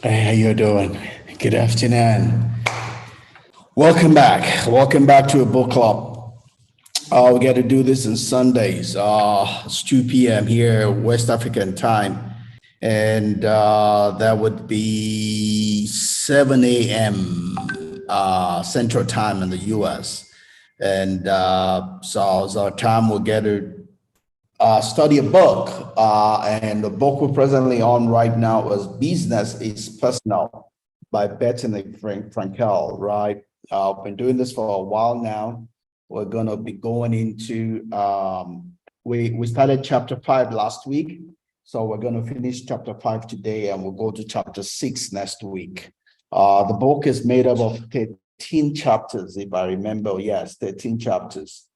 Hey, how you doing? Good afternoon. Welcome back. Welcome back to a book club. We get to do this on Sundays. It's 2 p.m. here, West African time. And that would be 7 a.m. Central Time in the US. And so it's our time we'll get to study a book. And the book we're presently on right now is Business is Personal by Bethenny Frankel, right? I've been doing this for a while now. We're going to be going into, we started chapter 5 last week. So we're going to finish chapter 5 today and we'll go to chapter 6 next week. The book is made up of 13 chapters, if I remember. Yes, 13 chapters.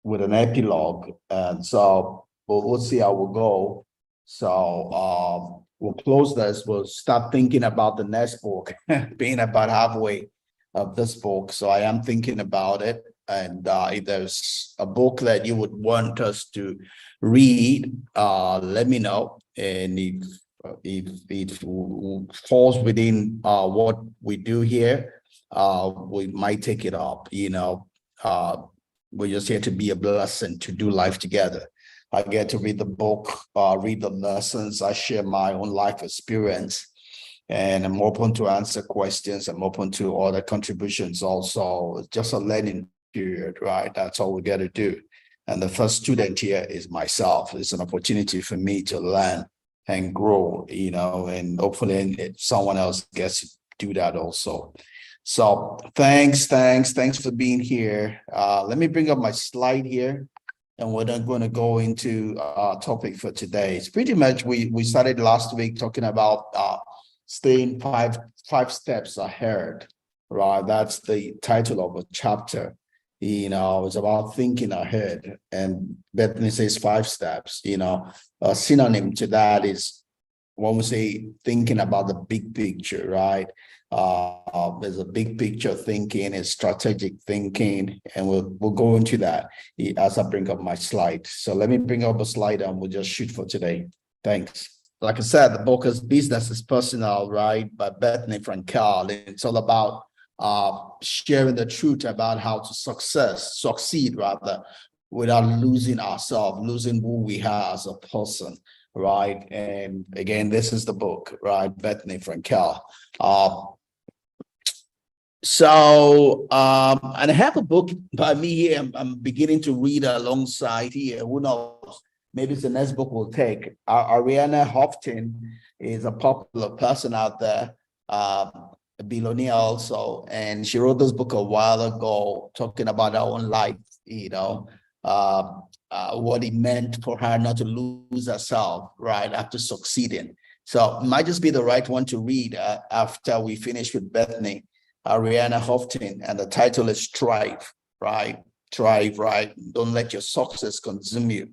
With an epilogue. And so we'll see how we'll go. So we'll close this. We'll start thinking about the next book, being about halfway of this book. So I am thinking about it. And if there's a book that you would want us to read, let me know. And if it falls within what we do here, we might take it up, we're just here to be a blessing, to do life together. I get to read the book, read the lessons. I share my own life experience, and I'm open to answer questions. I'm open to other contributions also. It's just a learning period, right? That's all we get to do. And the first student here is myself. It's an opportunity for me to learn and grow, and hopefully someone else gets to do that also. So thanks for being here. Let me bring up my slide here, and we're then going to go into our topic for today. It's pretty much we started last week talking about staying five steps ahead, right? That's the title of a chapter. It's about thinking ahead, and Bethany says 5 steps. A synonym to that is when we say thinking about the big picture, right? There's a big picture thinking, is strategic thinking, and we'll go into that as I bring up my slide. So let me bring up a slide and we'll just shoot for today. Thanks. Like I said, the book is Business is Personal, right, by Bethenny Frankel. It's all about sharing the truth about how to succeed rather, without losing ourselves, losing who we are as a person, right? And again, this is the book, right, Bethenny Frankel. And I have a book by me here. I'm beginning to read alongside here. Who knows? Maybe it's the next book we'll take. Ariana Huffington is a popular person out there, a billionaire also, and she wrote this book a while ago talking about her own life, what it meant for her not to lose herself, right, after succeeding. So it might just be the right one to read after we finish with Bethenny. Ariana Huffington, and the title is Thrive, right? Thrive, right? Don't let your success consume you,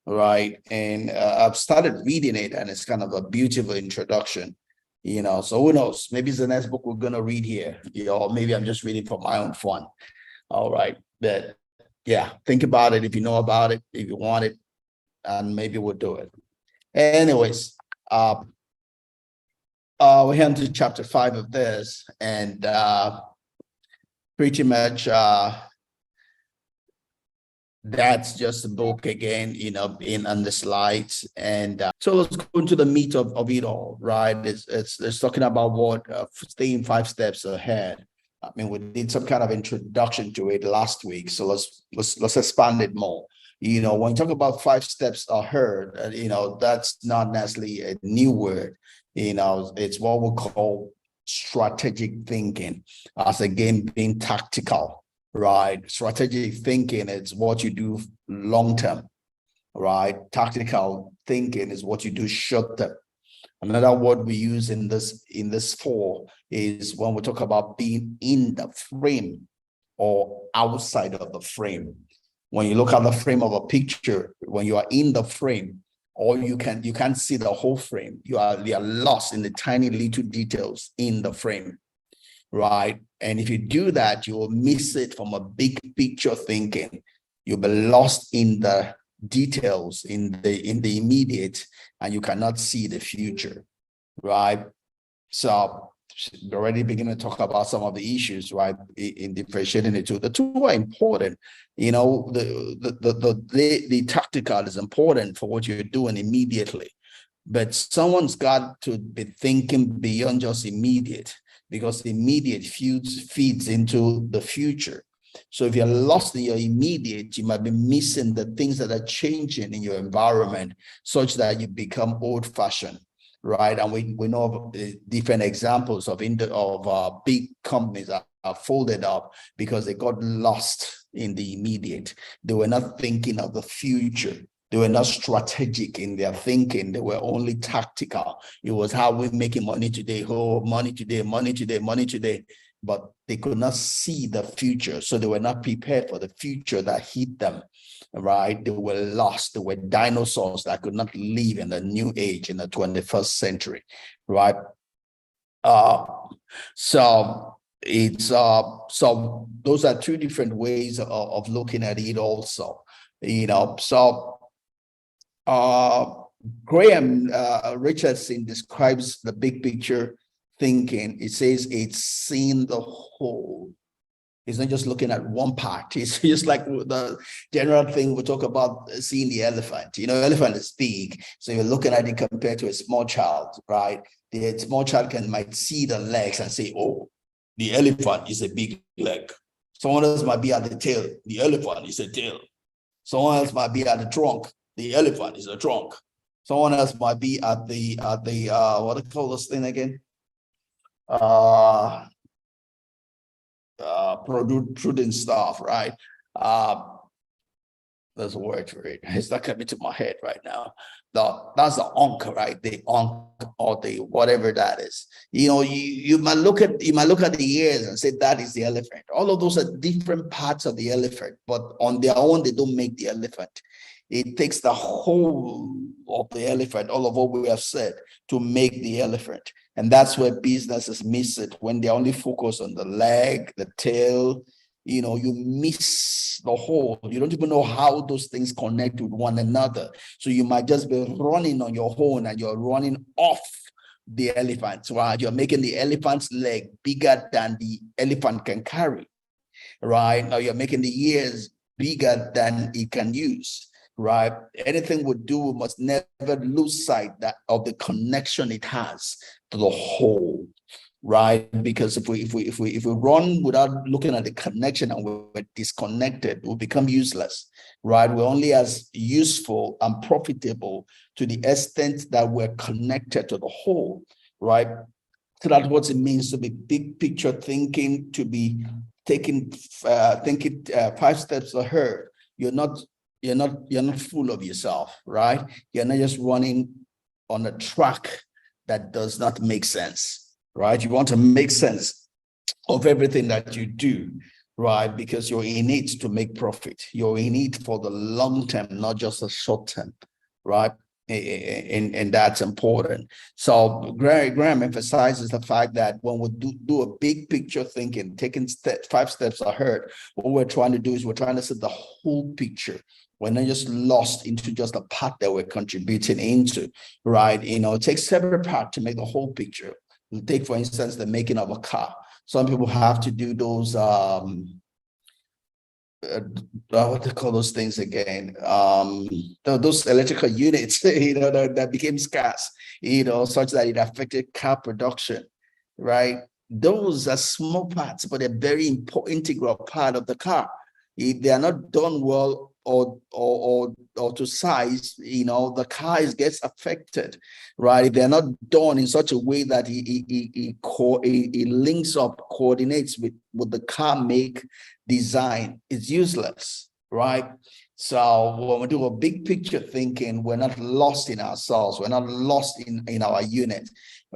right? And I've started reading it, and it's kind of a beautiful introduction, so who knows? Maybe it's the next book we're going to read here, or maybe I'm just reading for my own fun. All right. But yeah, think about it if you know about it, if you want it, and maybe we'll do it. Anyways, we're heading to chapter 5 of this, and pretty much that's just the book again, in on the slides. And so let's go into the meat of it all, right? It's talking about what staying 5 steps ahead. I mean, we did some kind of introduction to it last week, so let's expand it more. When you talk about 5 steps ahead, that's not necessarily a new word. It's what we call strategic thinking, as again being tactical, right? Strategic thinking is what you do long term, right? Tactical thinking is what you do short term. Another word we use in this for is when we talk about being in the frame or outside of the frame. When you look at the frame of a picture, when you are in the frame, or you can't see the whole frame. You are lost in the tiny little details in the frame, right? And if you do that, you will miss it from a big picture thinking. You'll be lost in the details, in the immediate, and you cannot see the future, right? So we're already beginning to talk about some of the issues, right, in differentiating the two. The two are important. You know, the tactical is important for what you're doing immediately, but someone's got to be thinking beyond just immediate, because the immediate feeds into the future. So if you're lost in your immediate, you might be missing the things that are changing in your environment, such that you become old-fashioned, right? And we know of different examples of big companies that are folded up because they got lost in the immediate. They were not thinking of the future. They were not strategic in their thinking. They were only tactical. It was how we're making money today. Oh, money today, money today, money today. But they could not see the future. So they were not prepared for the future that hit them, right? They were lost. They were dinosaurs that could not live in the new age in the 21st century, right? So it's so those are two different ways of looking at it also, you know. So Graham Richardson describes the big picture thinking. It says it's seeing the whole. It's not just looking at one part. It's just like the general thing we talk about, seeing the elephant. You know, elephant is big, so you're looking at it compared to a small child, right? The small child might see the legs and say, "Oh, the elephant is a big leg." Someone else might be at the tail. The elephant is a tail. Someone else might be at the trunk. The elephant is a trunk. Someone else might be at the what do you call this thing again? Prudent stuff, right? There's a word for it. It's not coming to my head right now. That's the onk, right? The onk or the whatever that is. You know, you might look at the ears and say that is the elephant. All of those are different parts of the elephant, but on their own, they don't make the elephant. It takes the whole of the elephant, all of what we have said, to make the elephant. And that's where businesses miss it, when they only focus on the leg, the tail. You know, you miss the whole. You don't even know how those things connect with one another. So you might just be running on your own and you're running off the elephant, right? You're making the elephant's leg bigger than the elephant can carry, right? Now you're making the ears bigger than it can use, right? Anything we do, we must never lose sight of the connection it has to the whole, right? Because if we run without looking at the connection and we're disconnected, we'll become useless, right? We're only as useful and profitable to the extent that we're connected to the whole, right? So that's what it means to be big picture thinking, to be thinking 5 steps ahead. You're not full of yourself, right? You're not just running on a track that does not make sense, right? You want to make sense of everything that you do, right? Because you're in it to make profit. You're in it for the long term, not just the short term, right? And that's important. So Graham emphasizes the fact that when we do a big picture thinking, taking 5 steps ahead, what we're trying to do is we're trying to see the whole picture. We're not just lost into just a part that we're contributing into, right? You know, it takes several parts to make the whole picture. Take, for instance, the making of a car. Some people have to do those what they call those things again? Those electrical units, you know, that became scarce, you know, such that it affected car production, right? Those are small parts, but they're very important, integral part of the car. If they are not done well or to size, you know, the car gets affected, right? If they're not done in such a way that it links up, coordinates with the car make design, is useless, right? So when we do a big picture thinking, we're not lost in ourselves. We're not lost in our unit.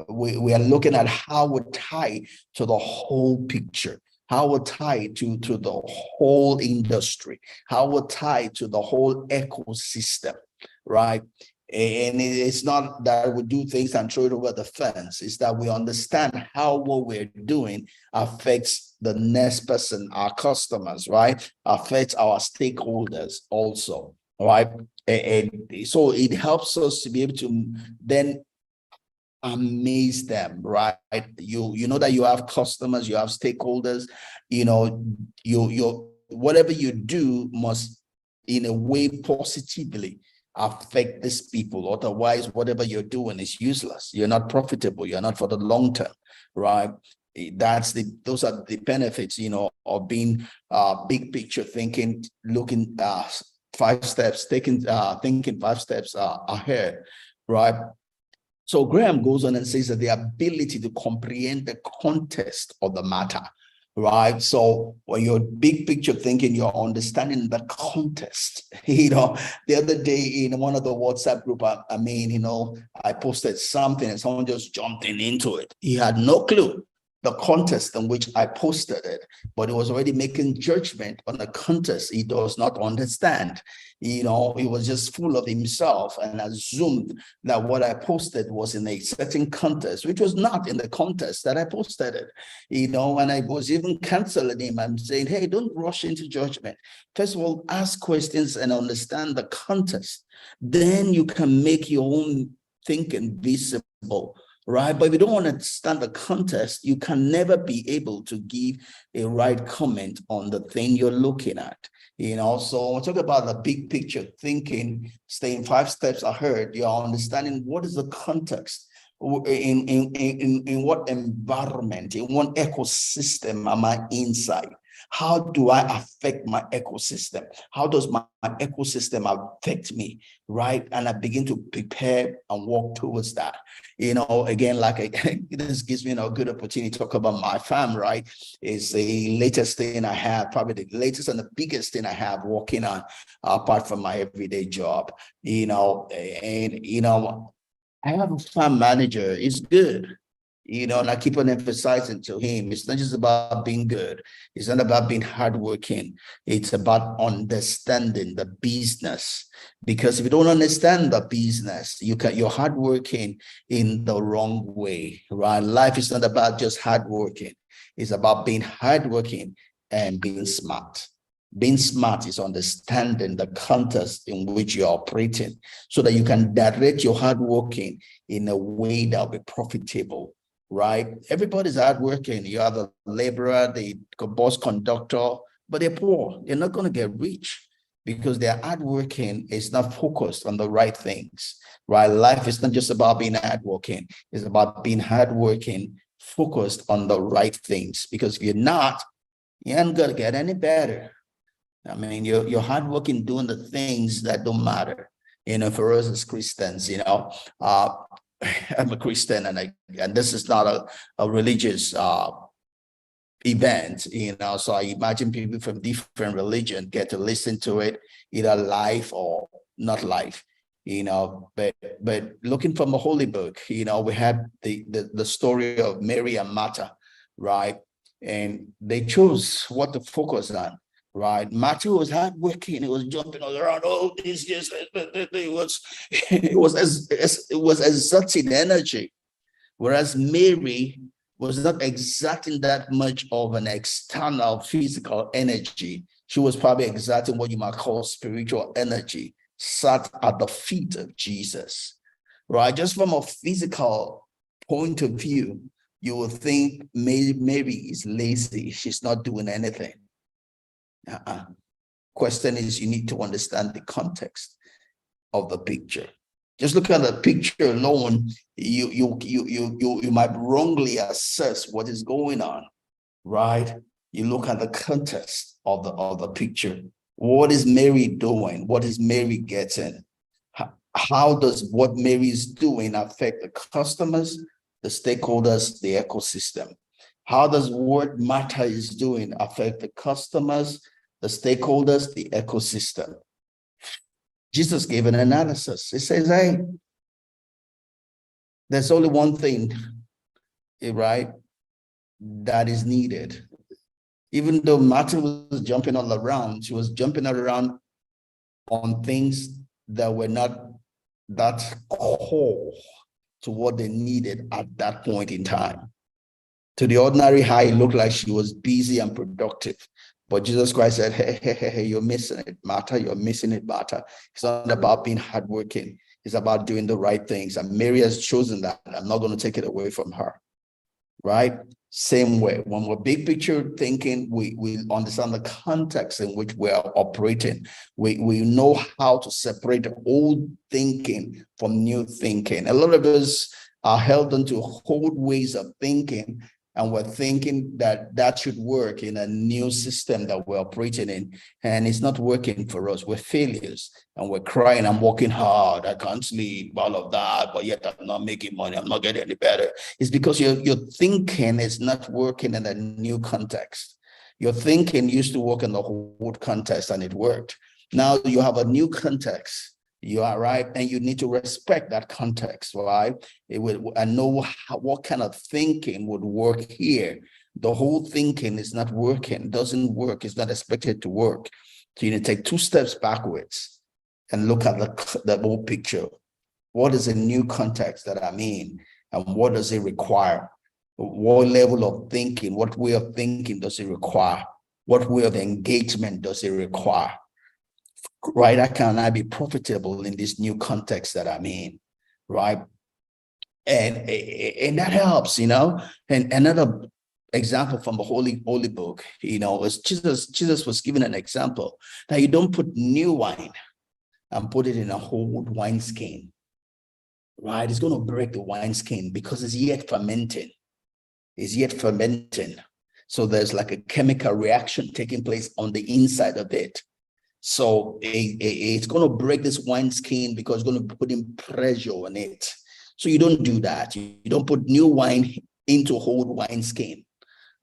We are looking at how we tie to the whole picture, how we tie to the whole industry, how we tie to the whole ecosystem, right? And it's not that we do things and throw it over the fence. It's that we understand how what we're doing affects the next person, our customers, right? Affects our stakeholders also, right? And so it helps us to be able to then amaze them, right? You know that you have customers, you have stakeholders, you whatever you do must in a way positively affect these people. Otherwise, whatever you're doing is useless. You're not profitable, you're not for the long term, right? Those are the benefits, of being big picture thinking, looking 5 steps, thinking 5 steps ahead, right? So Graham goes on and says that the ability to comprehend the context of the matter, right? So when you're big picture thinking, you're understanding the context. The other day in one of the WhatsApp group, I posted something and someone just jumped into it. He had no clue the context in which I posted it, but he was already making judgment on the context he does not understand. He was just full of himself and assumed that what I posted was in a certain context, which was not in the context that I posted it. And I was even canceling him. I'm saying, hey, don't rush into judgment. First of all, ask questions and understand the context. Then you can make your own thinking visible, right? But if you don't understand the context, you can never be able to give a right comment on the thing you're looking at. So we'll talk about the big picture thinking, staying 5 steps ahead. You're understanding what is the context, in what environment, in what ecosystem am I inside? How do I affect my ecosystem? How does my ecosystem affect me, right? And I begin to prepare and walk towards that. Again, this gives me a good opportunity to talk about my farm, right? It's the latest thing I have, probably the latest and the biggest thing I have working on, apart from my everyday job. I have a farm manager. It's good. And I keep on emphasizing to him, it's not just about being good. It's not about being hardworking. It's about understanding the business. Because if you don't understand the business, you're hardworking in the wrong way, right? Life is not about just hardworking. It's about being hardworking and being smart. Being smart is understanding the context in which you're operating so that you can direct your hardworking in a way that will be profitable. Right? Everybody's hardworking. You are the laborer, the bus conductor, but they're poor. They're not going to get rich because their hardworking is not focused on the right things. Right? Life is not just about being hardworking. It's about being hardworking, focused on the right things. Because if you're not, you ain't going to get any better. I mean, you're hardworking doing the things that don't matter. For us as Christians, I'm a Christian, and this is not a religious event, so I imagine people from different religion get to listen to it, either live or not live, but looking from a holy book, we had the story of Mary and Martha, right? And they chose what to focus on. Right, Matthew was hardworking. He was jumping all around. Oh, this yes, it was exerting energy, whereas Mary was not exerting that much of an external physical energy. She was probably exerting what you might call spiritual energy. Sat at the feet of Jesus, right? Just from a physical point of view, you would think Mary is lazy. She's not doing anything. Question is, you need to understand the context of the picture. Just look at the picture alone, you might wrongly assess what is going on, right? You look at the context of the picture. What is Mary doing? What is Mary getting? How does what Mary is doing affect the customers, the stakeholders, the ecosystem? How does what Martha is doing affect the customers, the stakeholders, the ecosystem? Jesus gave an analysis. He says, hey, there's only one thing, right, that is needed. Even though Martha was jumping all around, she was jumping all around on things that were not that core to what they needed at that point in time. To the ordinary eye, it looked like she was busy and productive. But Jesus Christ said, hey, you're missing it, Martha. You're missing it, Martha. It's not about being hardworking. It's about doing the right things. And Mary has chosen that. I'm not going to take it away from her. Right? Same way. When we're big picture thinking, we understand the context in which we're operating. We know how to separate old thinking from new thinking. A lot of us are held onto old ways of thinking, and we're thinking that should work in a new system that we're operating in, and it's not working for us. We're failures, and we're crying, I'm working hard, I can't sleep, all of that, but yet I'm not making money, I'm not getting any better. It's because your thinking is not working in a new context. Your thinking used to work in the old context, and it worked. Now you have a new context. You are right, and you need to respect that context, right? It will, and know what kind of thinking would work here. The whole thinking is not working, doesn't work, it's not expected to work. So you need to take 2 steps backwards and look at the whole picture. What is a new context that I'm in, and what does it require? What level of thinking, what way of thinking does it require? What way of engagement does it require? Right? How can I be profitable in this new context that I'm in? Right? And that helps, you know. And another example from the holy book, you know, was Jesus was giving an example that you don't put new wine and put it in a old wineskin. Right? It's going to break the wineskin because it's yet fermenting. It's yet fermenting. So there's like a chemical reaction taking place on the inside of it. So it's going to break this wineskin because it's going to put in pressure on it. So you don't do that. You don't put new wine into old wineskin,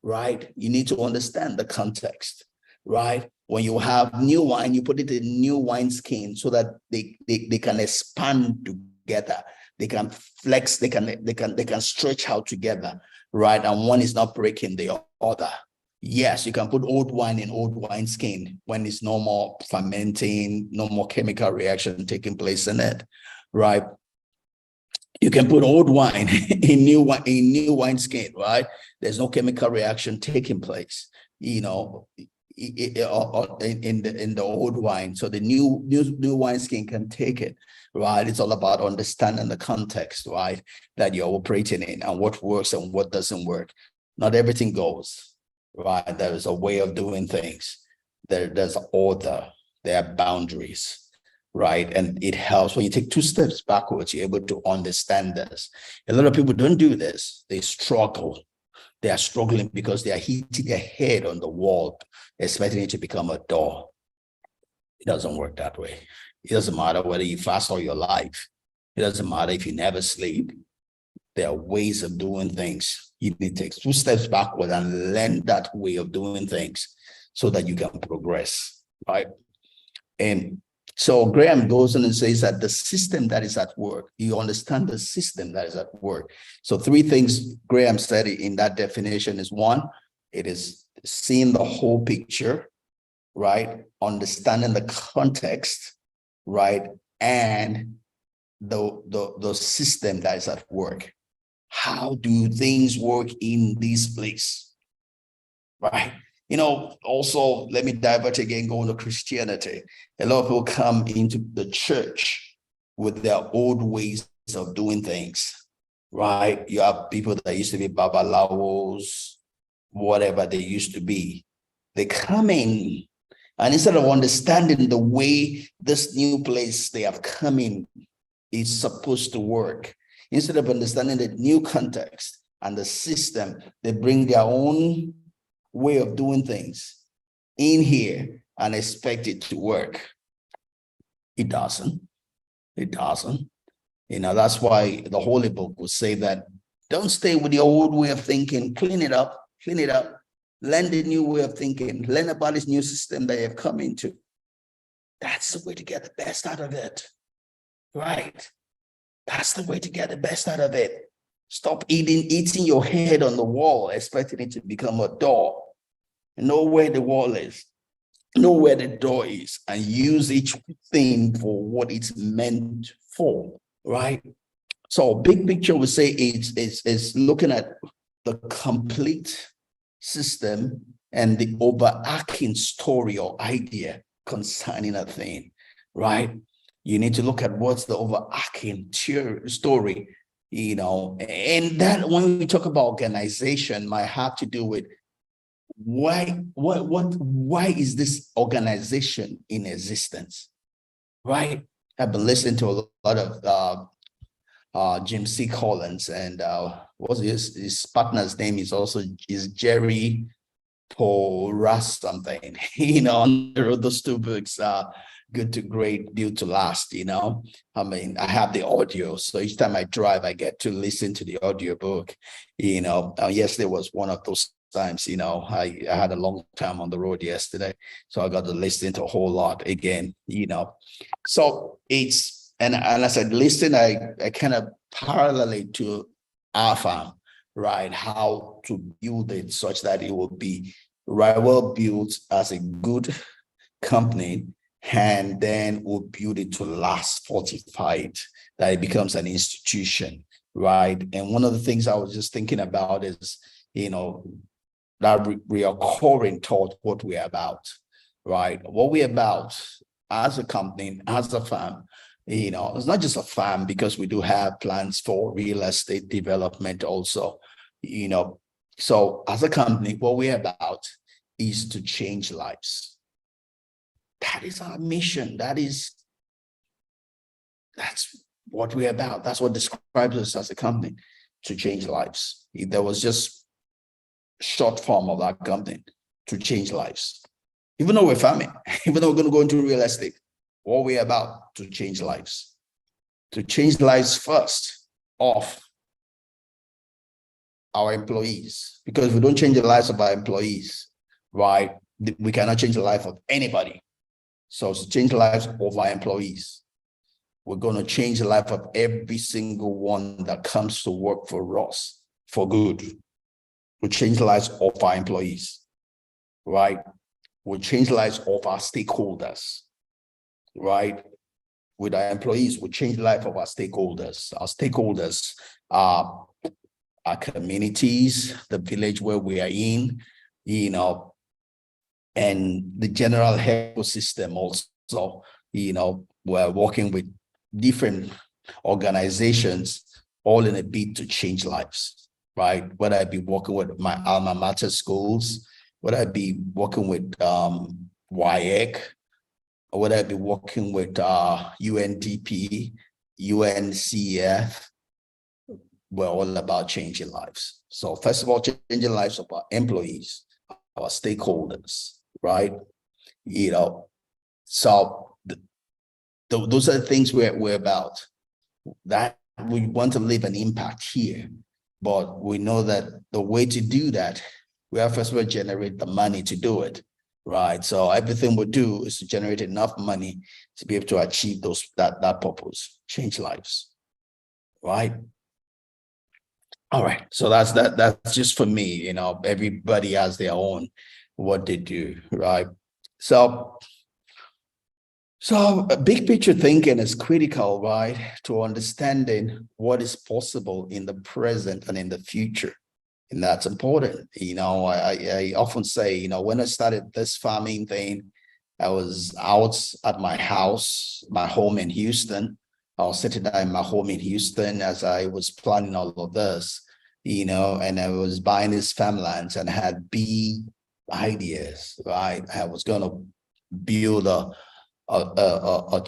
right? You need to understand the context, right? When you have new wine, you put it in new wineskin so that they can expand together. They can flex. They can stretch out together, right? And one is not breaking the other. Yes, you can put old wine in old wineskin when it's no more fermenting, no more chemical reaction taking place in it, right? You can put old wine in new wineskin, right? There's no chemical reaction taking place, you know, in the old wine. So the new wineskin can take it, right? It's all about understanding the context, right, that you're operating in and what works and what doesn't work. Not everything goes. Right, there is a way of doing things. There's order. There are boundaries, right? And it helps when you take 2 steps backwards. You're able to understand this. A lot of people don't do this. They struggle. They are struggling because they are hitting their head on the wall, expecting it to become a door. It doesn't work that way. It doesn't matter whether you fast all your life. It doesn't matter if you never sleep. There are ways of doing things. You need to take 2 steps backward and learn that way of doing things so that you can progress, right? And so Graham goes on and says that the system that is at work, you understand the system that is at work. So 3 things Graham said in that definition is: 1, it is seeing the whole picture, right? Understanding the context, right? And the system that is at work. How do things work in this place? Right? You know, also, let me divert again, go into Christianity. A lot of people come into the church with their old ways of doing things, right? You have people that used to be babalawos, whatever they used to be. They come in, and instead of understanding the way this new place they have come in is supposed to work, instead of understanding the new context and the system, they bring their own way of doing things in here and expect it to work. It doesn't. It doesn't. You know, that's why the Holy Book will say that don't stay with the old way of thinking. Clean it up. Clean it up. Learn the new way of thinking. Learn about this new system that you have come into. That's the way to get the best out of it. Right? That's the way to get the best out of it. Stop eating your head on the wall, expecting it to become a door. Know where the wall is. Know where the door is, and use each thing for what it's meant for, right? So big picture would say it's looking at the complete system and the overarching story or idea concerning a thing, right? You need to look at what's the overarching story, and that when we talk about organization might have to do with why is this organization in existence, right? I've been listening to a lot of Jim C. Collins, and what's his partner's name is Jerry Porras something. On the road, those two books are Good to Great, Built to Last. I mean, I have the audio, so each time I drive, I get to listen to the audio book. Yesterday was one of those times. I had a long time on the road yesterday, so I got to listen to a whole lot again. So it's and as I listen, I kind of parallel it to our farm, right? How to build it such that it will be right well built as a good company, and then we'll build it to last, fortified, that it becomes an institution, right? And one of the things I was just thinking about is, that reoccurring thought, what we're about, right? What we're about as a company, as a firm, it's not just a farm, because we do have plans for real estate development also, So as a company, what we're about is to change lives. That is our mission. That's what we're about. That's what describes us as a company, to change lives. If there was just short form of that company, to change lives. Even though we're farming, even though we're going to go into real estate, what we're about, to change lives. To change lives first of our employees, because if we don't change the lives of our employees, right, we cannot change the life of anybody. So to change the lives of our employees, we're going to change the life of every single one that comes to work for us for good. We change the lives of our employees, right? We change the lives of our stakeholders, right? With our employees, we change the life of our stakeholders. Our stakeholders are our communities, the village where we are in, and the general ecosystem also. We're working with different organizations, all in a bid to change lives, right? Whether I be working with my alma mater schools, whether I be working with WIEC, or whether I be working with UNDP, UNCF, we're all about changing lives. So first of all, changing lives of our employees, our stakeholders, right? So those are the things we're about. That we want to leave an impact here, but we know that the way to do that, we have first of all generate the money to do it, right? So everything we do is to generate enough money to be able to achieve that purpose, change lives, right? All right, so that's just for me. Everybody has their own what they do, right? So big picture thinking is critical, right, to understanding what is possible in the present and in the future. And that's important. I often say, when I started this farming thing, I was out at my house, my home in Houston. I was sitting there in my home in Houston as I was planning all of this, and I was buying these farmlands and had big ideas, right? I was going to build a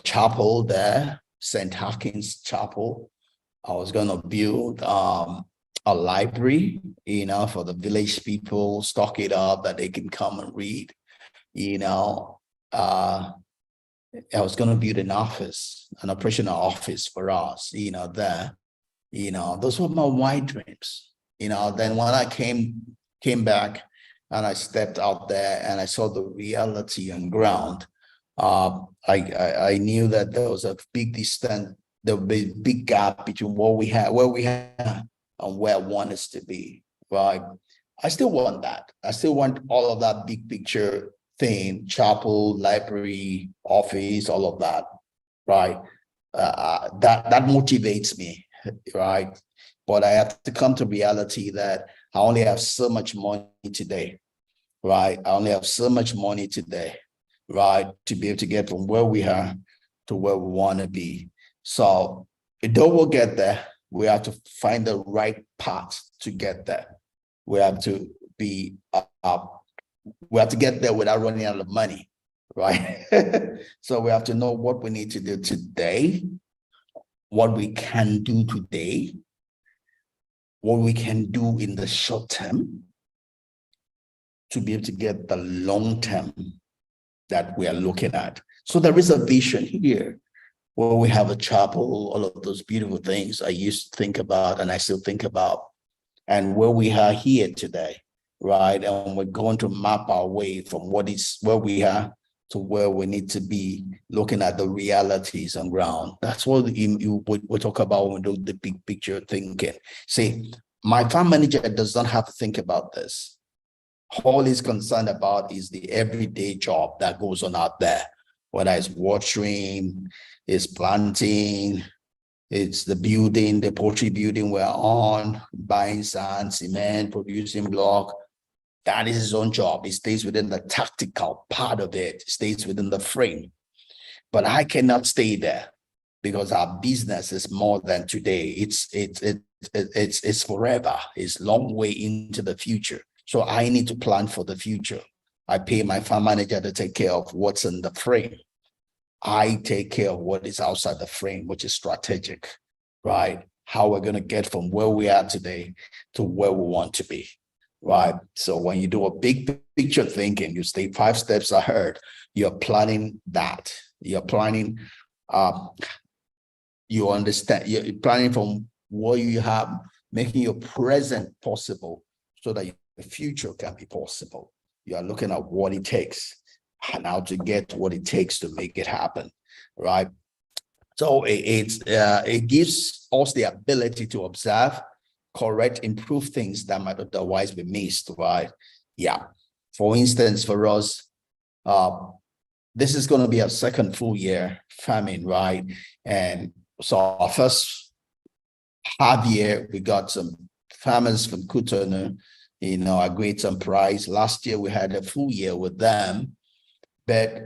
chapel there, St. Hawkins Chapel. I was going to build a library, for the village people, stock it up that they can come and read. I was going to build an operational office for us, there. Those were my wide dreams. Then when I came back and I stepped out there and I saw the reality on ground, I knew that there was a big distance, there would be a big gap between where we had and where I want us to be, right? I still want that. I still want all of that big picture thing, chapel, library, office, all of that, right? That motivates me, right? But I have to come to reality that I only have so much money today, right? I only have so much money today, right, to be able to get from where we are to where we want to be. So though we'll get there, we have to find the right path to get there. We have to be we have to get there without running out of money, right? So we have to know what we need to do today, what we can do today, what we can do in the short term to be able to get the long term that we are looking at. So there is a vision here where we have a chapel, all of those beautiful things I used to think about and I still think about, and where we are here today, right? And we're going to map our way from where we are to where we need to be, looking at the realities on ground. That's what we talk about when we do the big picture thinking. See, my farm manager does not have to think about this. All he's concerned about is the everyday job that goes on out there, whether it's watering, it's planting, it's the building, the poultry building we're on, buying sand, cement, producing block. That is his own job. He stays within the tactical part of it, stays within the frame. But I cannot stay there because our business is more than today. It's forever. It's long way into the future. So I need to plan for the future. I pay my farm manager to take care of what's in the frame. I take care of what is outside the frame, which is strategic, right? How we're going to get from where we are today to where we want to be, right? So when you do a big picture thinking, you stay 5 steps ahead, you're planning that. You're planning, you understand, you're planning from what you have, making your present possible so that your future can be possible. You are looking at what it takes and how to get what it takes to make it happen, right? So it gives us the ability to observe, correct, improve things that might otherwise be missed, right? Yeah. For instance, for us, this is going to be our second full year farming, right? And so our first half year, we got some farmers from Cotonou, agreed some price. Last year, we had a full year with them. But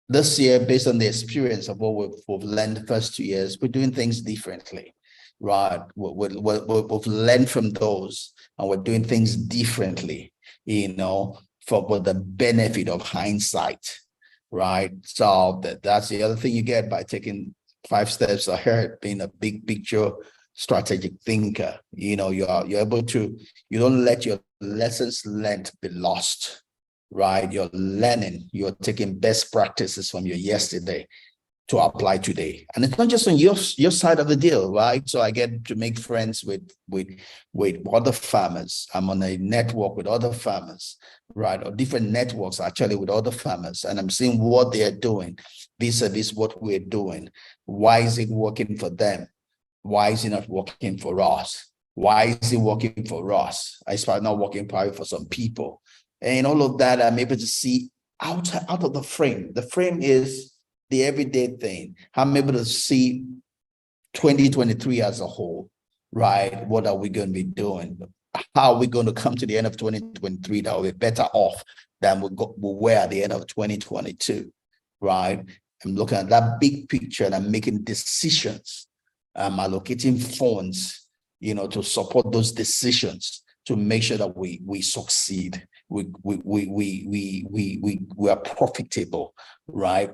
this year, based on the experience of what we've learned the first 2 years, we're doing things differently, right? We've learned from those, and we're doing things differently, for the benefit of hindsight, right? So that's the other thing you get by taking 5 steps ahead, being a big picture strategic thinker. You're able to, you don't let your lessons learned be lost, right? You're learning, you're taking best practices from your yesterday to apply today. And it's not just on your side of the deal, right? So I get to make friends with other farmers. I'm on a network with other farmers, right? Or different networks actually with other farmers. And I'm seeing what they're doing vis-a-vis what we're doing. Why is it working for them? Why is it not working for us? Why is it working for us? It's probably not working probably for some people. And all of that, I'm able to see out of the frame. The frame is the everyday thing. I'm able to see 2023 as a whole, right? What are we going to be doing? How are we going to come to the end of 2023 that will be better off than we were at the end of 2022, right? I'm looking at that big picture and I'm making decisions. I'm allocating funds, to support those decisions, to make sure that we succeed. We are profitable, right?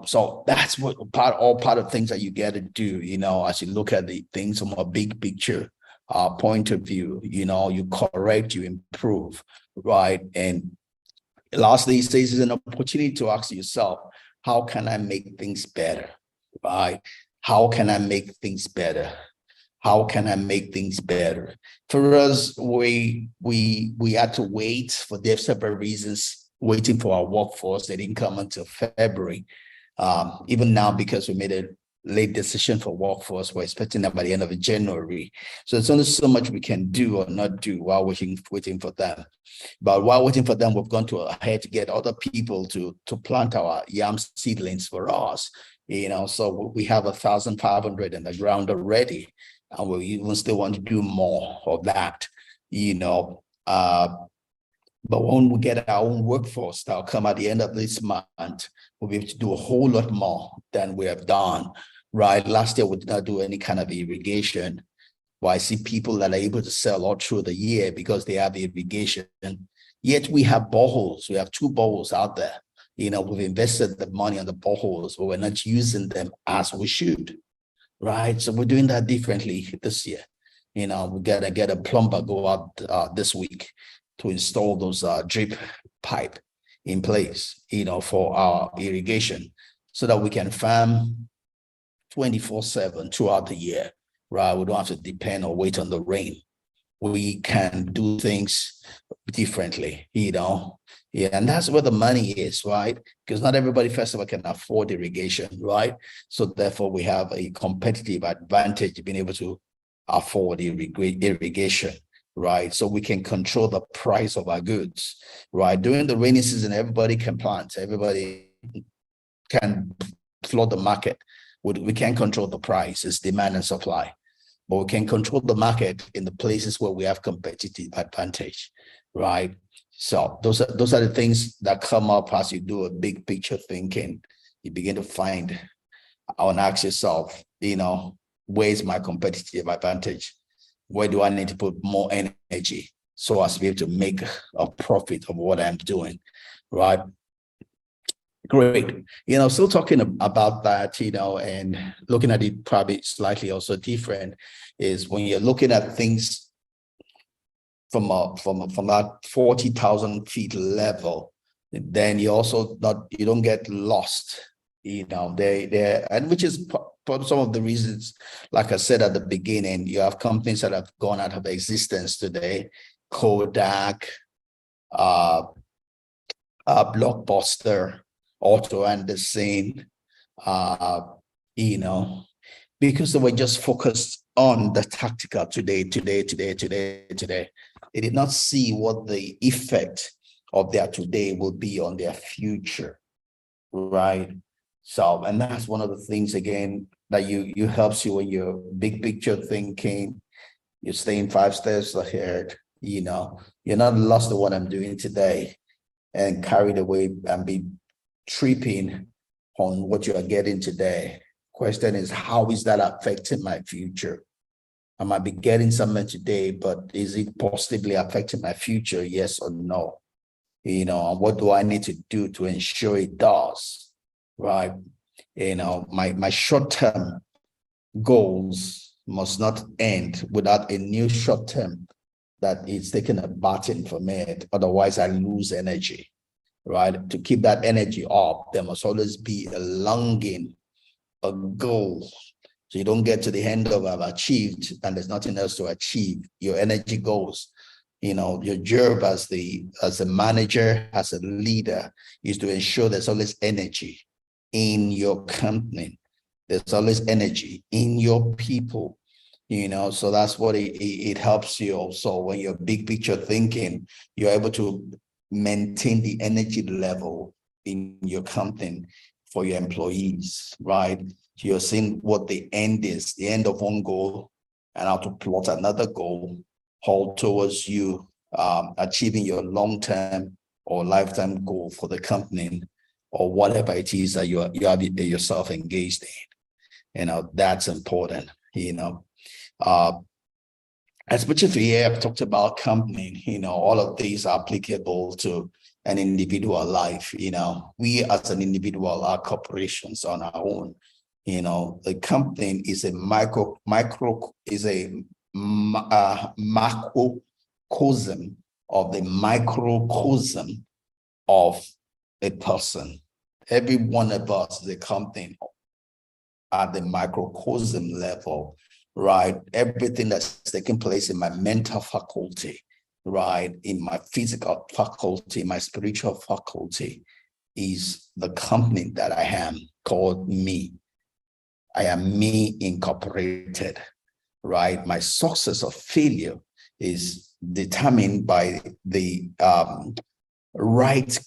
So that's all part of things that you get to do, as you look at the things from a big picture point of view. You correct, you improve, right? And lastly, it says it's an opportunity to ask yourself, how can I make things better, right? How can I make things better? How can I make things better? For us, we had to wait for several reasons, waiting for our workforce. They didn't come until February. Even now, because we made a late decision for workforce, we're expecting that by the end of January. So there's only so much we can do or not do while waiting for them. But while waiting for them, we've gone ahead to get other people to plant our yam seedlings for us. So we have 1,500 in the ground already. And we even still want to do more of that, But when we get our own workforce that'll come at the end of this month, we'll be able to do a whole lot more than we have done, right? Last year, we did not do any kind of irrigation. Well, I see people that are able to sell all through the year because they have irrigation. Yet we have boreholes. We have 2 boreholes out there. We've invested the money on the boreholes, but we're not using them as we should, right? So we're doing that differently this year. We gotta get a plumber go out this week to install those drip pipe in place, for our irrigation, so that we can farm 24/7 throughout the year, right? We don't have to depend or wait on the rain. We can do things differently, Yeah, and that's where the money is, right? Because not everybody, first of all, can afford irrigation, right? So therefore, we have a competitive advantage being able to afford irrigation, right? So we can control the price of our goods, right? During the rainy season, everybody can plant, everybody can flood the market. We can't control the price, it's demand and supply, but we can control the market in the places where we have competitive advantage, right? So those are the things that come up as you do a big picture thinking. You begin to find and ask yourself, where's my competitive advantage? Where do I need to put more energy so as to be able to make a profit of what I'm doing, right? Great. Still talking about that, and looking at it probably slightly also different is when you're looking at things from that 40,000 feet level, then you don't get lost, and which is some of the reasons, like I said at the beginning, you have companies that have gone out of existence today, Kodak, Blockbuster, Otto Anderson, because they were just focused on the tactical today. They did not see what the effect of their today will be on their future, right? So, and that's one of the things, again, that you helps you when you're big picture thinking, you're staying 5 steps ahead, you're not lost to what I'm doing today and carried away and be tripping on what you are getting today. Question is, how is that affecting my future? I might be getting something today, but is it positively affecting my future? Yes or no? What do I need to do to ensure it does? Right? My short-term goals must not end without a new short-term that is taking a baton from it. Otherwise, I lose energy. Right? To keep that energy up, there must always be a longing, a goal. So you don't get to the end of I've achieved and there's nothing else to achieve. Your energy goes. Your job as a manager, as a leader, is to ensure there's always energy in your company. There's always energy in your people. So that's what it helps you also when you're big picture thinking, you're able to maintain the energy level in your company for your employees, right? You're seeing what the end is, the end of one goal, and how to plot another goal, all towards you achieving your long-term or lifetime goal for the company or whatever it is that you have yourself engaged in. That's important, especially here, I've talked about company, all of these are applicable to an individual life. We as an individual are corporations on our own. The company is a macrocosm of the microcosm of a person. Every one of us is a company at the microcosm level, right? Everything that's taking place in my mental faculty, right? In my physical faculty, my spiritual faculty is the company that I am, called me. I am me incorporated, right? My success or failure is determined by the right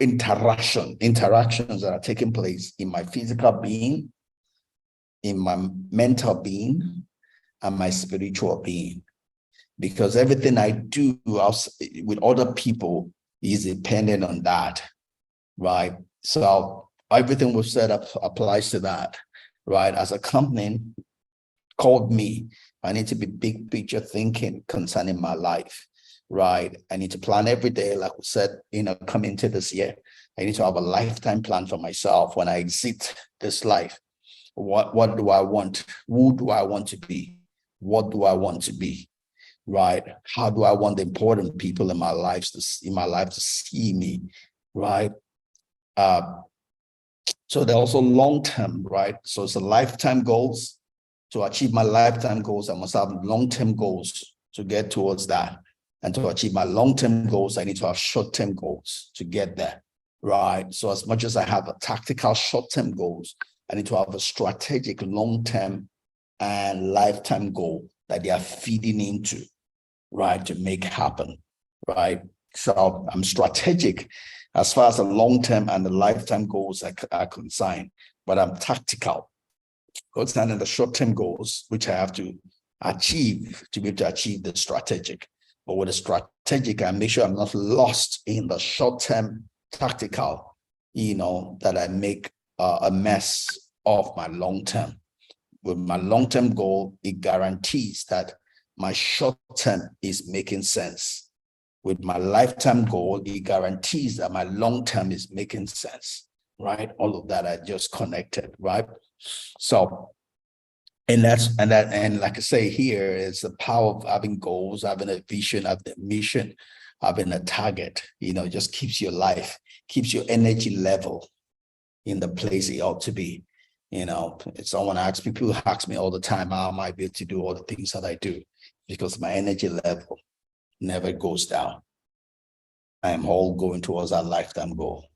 interactions that are taking place in my physical being, in my mental being, and my spiritual being. because everything I do with other people is dependent on that, right? So everything we've set up applies to that, right? As a company called me, I need to be big picture thinking concerning my life, right? I need to plan every day, like we said, coming into this year. I need to have a lifetime plan for myself when I exit this life. What do I want? Who do I want to be? What do I want to be? Right? How do I want the important people in my life to see me? Right? So they're also long-term, right? So it's a lifetime goals. To achieve my lifetime goals, I must have long-term goals to get towards that. And to achieve my long-term goals, I need to have short-term goals to get there, right? So as much as I have a tactical short-term goals, I need to have a strategic long-term and lifetime goal that they are feeding into, right, to make happen, right? So I'm strategic as far as the long-term and the lifetime goals are concerned, but I'm tactical concerning the short-term goals, which I have to achieve to be able to achieve the strategic. But with the strategic, I make sure I'm not lost in the short-term tactical, that I make a mess of my long-term. With my long-term goal, it guarantees that my short-term is making sense. With my lifetime goal, it guarantees that my long-term is making sense, right? All of that are just connected, right? So, and like I say here, it's the power of having goals, having a vision, having a mission, having a target, just keeps your life, keeps your energy level in the place it ought to be. Someone asks me, people ask me all the time, how am I able to do all the things that I do? Because my energy level never goes down. I am all going towards that lifetime goal.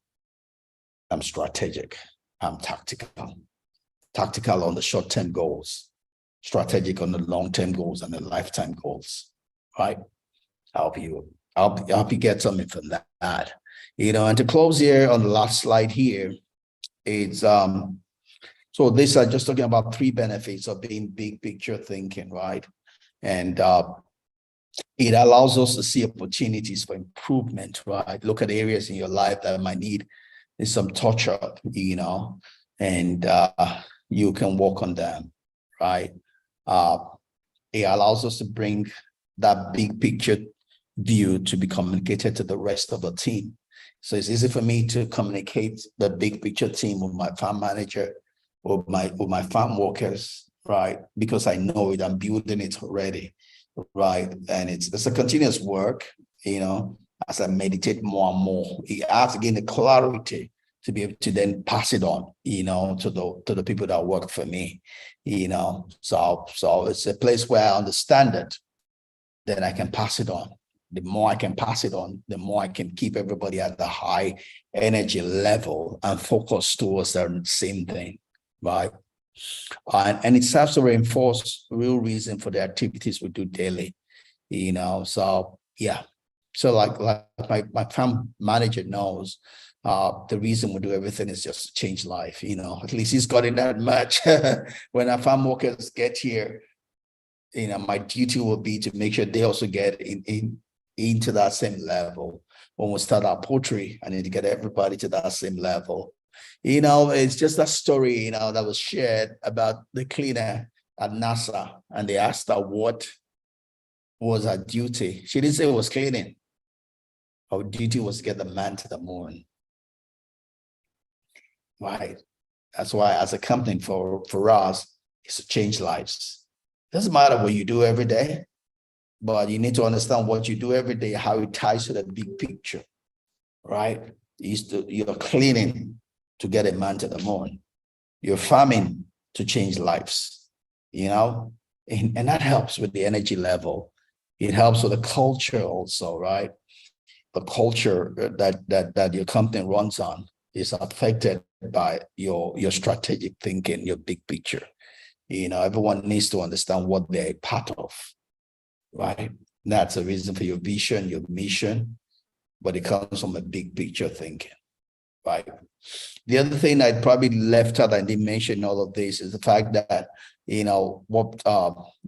I'm strategic. I'm tactical. Tactical on the short-term goals, strategic on the long-term goals and the lifetime goals, right? I hope you get something from that. And to close here on the last slide here, it's so these are just talking about 3 benefits of being big picture thinking, right? And it allows us to see opportunities for improvement, right? Look at areas in your life that might need some touch up, and you can work on them, right? It allows us to bring that big picture view to be communicated to the rest of the team. So it's easy for me to communicate the big picture team with my farm manager or with my farm workers, right? Because I know it, I'm building it already, right? And it's a continuous work, as I meditate more and more. I have to gain the clarity to be able to then pass it on, to the people that work for me, So it's a place where I understand it, then I can pass it on. The more I can pass it on, the more I can keep everybody at the high energy level and focus towards the same thing, right? And it serves to reinforce real reason for the activities we do daily, So yeah, so like my farm manager knows, the reason we do everything is just to change life, At least he's got it that much. When our farm workers get here, my duty will be to make sure they also get into that same level. When we start our poultry, I need to get everybody to that same level. It's just a story, that was shared about the cleaner at NASA, and they asked her what was her duty. She didn't say it was cleaning. Her duty was to get the man to the moon. Right. That's why, as a company, for us, it's to change lives. Doesn't matter what you do every day, but you need to understand what you do every day, how it ties to the big picture, right? You're cleaning to get a man to the moon. You're farming to change lives, and that helps with the energy level. It helps with the culture also, right? The culture that your company runs on is affected by your strategic thinking, your big picture. Everyone needs to understand what they're a part of, right? That's a reason for your vision, your mission, but it comes from a big picture thinking. right? The other thing I probably left out, I didn't mention all of this, is the fact that, what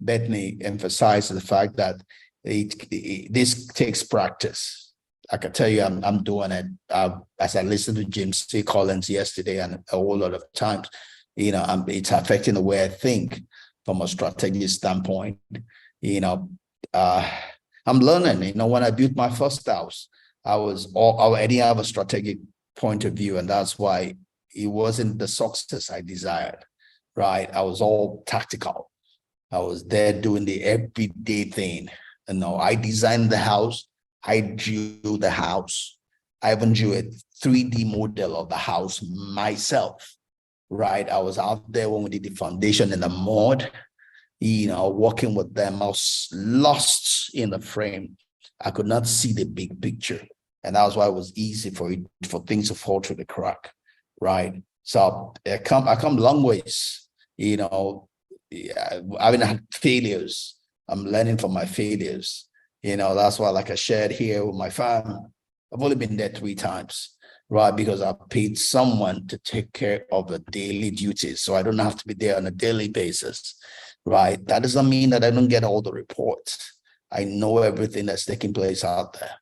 Bethenny emphasized, the fact that this takes practice. I can tell you, I'm doing it as I listened to Jim C. Collins yesterday, and a whole lot of times, it's affecting the way I think from a strategic standpoint. I'm learning. When I built my first house, I didn't have a strategic point of view, and that's why it wasn't the success I desired. Right? I was all tactical. I was there doing the everyday thing. I designed the house. I drew the house. I even drew a 3D model of the house myself. Right? I was out there when we did the foundation in the mud, working with them. I was lost in the frame. I could not see the big picture. And that was why it was easy for things to fall through the crack. Right? So I come long ways, I haven't had failures. I'm learning from my failures. That's why, like I shared here with my family, I've only been there 3 times, right? Because I paid someone to take care of the daily duties. So I don't have to be there on a daily basis, right? That doesn't mean that I don't get all the reports. I know everything that's taking place out there,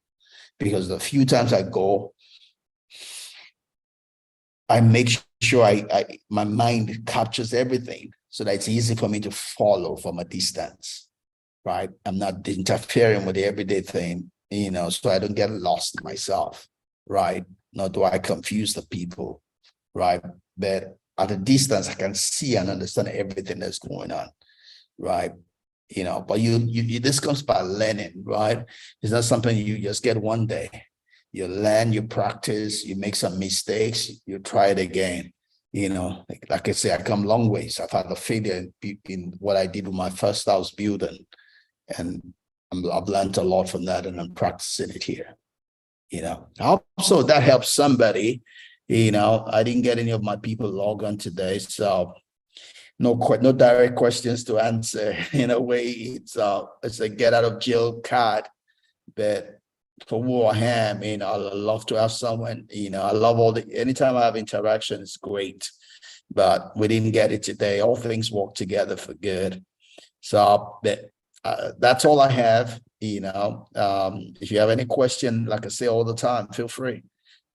because the few times I go, I make sure my mind captures everything so that it's easy for me to follow from a distance, right? I'm not interfering with the everyday thing, so I don't get lost myself, right? Nor do I confuse the people, right? But at a distance, I can see and understand everything that's going on, right? But this comes by learning, right? It's not something you just get one day. You learn, you practice, you make some mistakes, you try it again. Like I say, I come long ways. I've had a failure in what I did with my first house building, and I've learned a lot from that, and I'm practicing it here. I hope so that helps somebody. I didn't get any of my people log on today, so no direct questions to answer. In a way, it's a get out of jail card, but for who I am, I love to have someone, I love anytime I have interaction, it's great, but we didn't get it today. All things work together for good. So that's all I have. If you have any question, like I say all the time, feel free.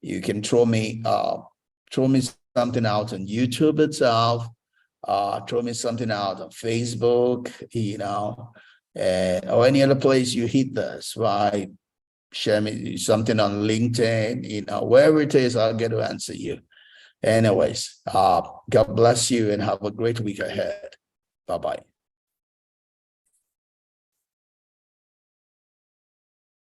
You can throw me something out on YouTube itself, throw me something out on Facebook, or any other place you hit this, right? Share me something on LinkedIn, wherever it is, I'll get to answer you. Anyways, God bless you and have a great week ahead. Bye-bye.